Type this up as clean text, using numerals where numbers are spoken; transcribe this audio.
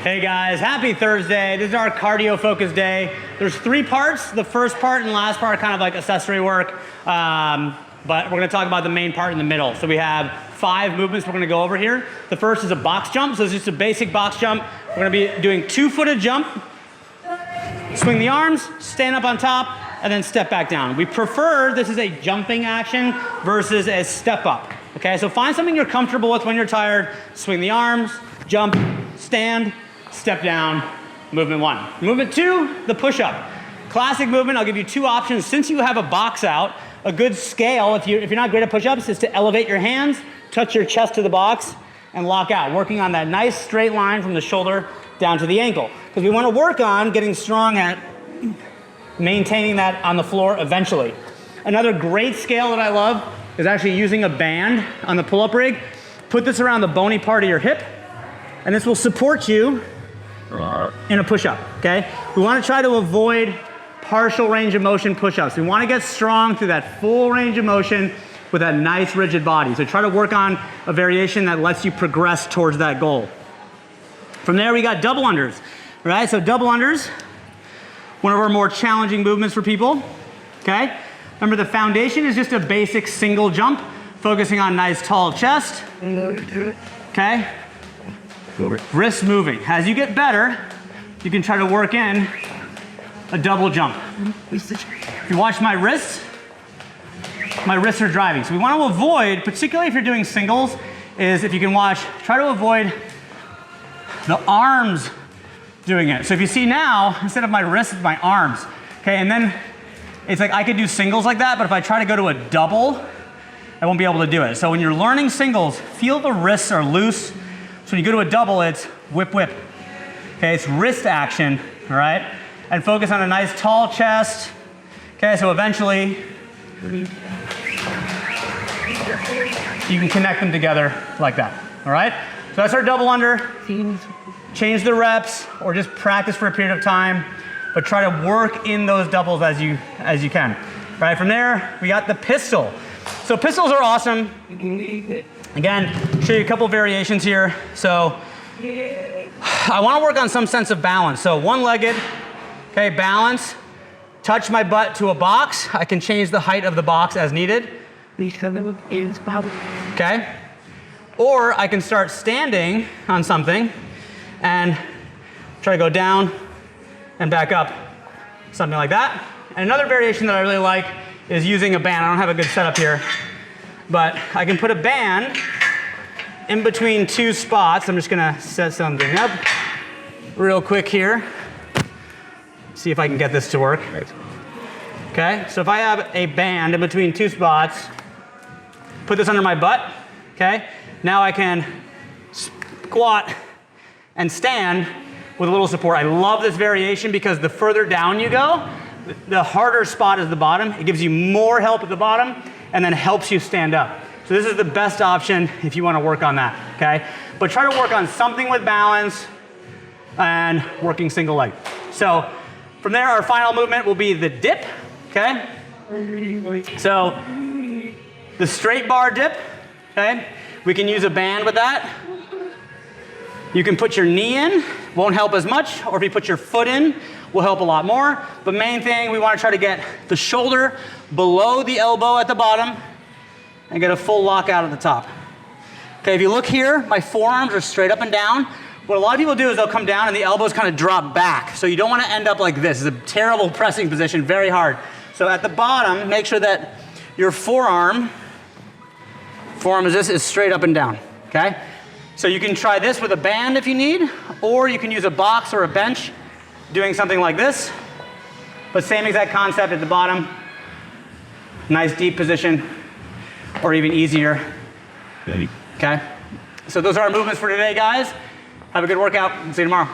Hey guys, happy Thursday. This is our cardio focused day. There's 3 parts. The first part and last part are kind of like accessory work, but we're gonna talk about the main part in the middle. So we have 5 movements we're gonna go over here. The first is a box jump. So it's just a basic box jump. We're gonna be doing 2-footed jump, swing the arms, stand up on top, and then step back down. We prefer this is a jumping action versus a step up. Okay, so find something you're comfortable with when you're tired. Swing the arms, jump, stand, step down, movement 1. Movement 2, the push-up. Classic movement, I'll give you 2 options. Since you have a box out, a good scale, if you're not great at push-ups, is to elevate your hands, touch your chest to the box, and lock out, working on that nice straight line from the shoulder down to the ankle. Because we want to work on getting strong at maintaining that on the floor eventually. Another great scale that I love is actually using a band on the pull-up rig. Put this around the bony part of your hip, and this will support you in a push-up, okay? We want to try to avoid partial range of motion push-ups. We want to get strong through that full range of motion with that nice rigid body. So try to work on a variation that lets you progress towards that goal. From there, we got double unders, right? So double unders, one of our more challenging movements for people, okay? Remember, the foundation is just a basic single jump, focusing on nice tall chest, okay? Wrists moving. As you get better, you can try to work in a double jump. If you watch my wrists are driving. So we want to avoid, particularly if you're doing singles, is if you can watch, try to avoid the arms doing it. So if you see now, instead of my wrists, it's my arms. Okay, and then it's like I could do singles like that, but if I try to go to a double, I won't be able to do it. So when you're learning singles, feel the wrists are loose. So when you go to a double, it's whip, whip. Okay, it's wrist action, all right? And focus on a nice tall chest. Okay, so eventually, you can connect them together like that, all right? So that's our double under. Change the reps or just practice for a period of time, but try to work in those doubles as you can. All right, from there, we got the pistol. So pistols are awesome. Again, show you a couple variations here. So I want to work on some sense of balance. So one-legged, okay, balance, touch my butt to a box. I can change the height of the box as needed. Okay. Or I can start standing on something and try to go down and back up, something like that. And another variation that I really like is using a band. I don't have a good setup here, but I can put a band in between 2 spots. I'm just gonna set something up real quick here. See if I can get this to work. Okay, so if I have a band in between 2 spots, put this under my butt, okay? Now I can squat and stand with a little support. I love this variation because the further down you go, the harder spot is the bottom. It gives you more help at the bottom and then helps you stand up. So this is the best option if you want to work on that, okay? But try to work on something with balance and working single leg. So from there, our final movement will be the dip, okay? So the straight bar dip, okay? We can use a band with that. You can put your knee in, won't help as much, or if you put your foot in, will help a lot more. But main thing, we want to try to get the shoulder below the elbow at the bottom and get a full lockout at the top. Okay, if you look here, my forearms are straight up and down. What a lot of people do is they'll come down and the elbows kind of drop back. So you don't want to end up like this. It's a terrible pressing position, very hard. So at the bottom, make sure that your forearm is straight up and down, okay? So you can try this with a band if you need, or you can use a box or a bench doing something like this. But same exact concept at the bottom. Nice deep position, or even easier. Okay? So those are our movements for today, guys. Have a good workout. See you tomorrow.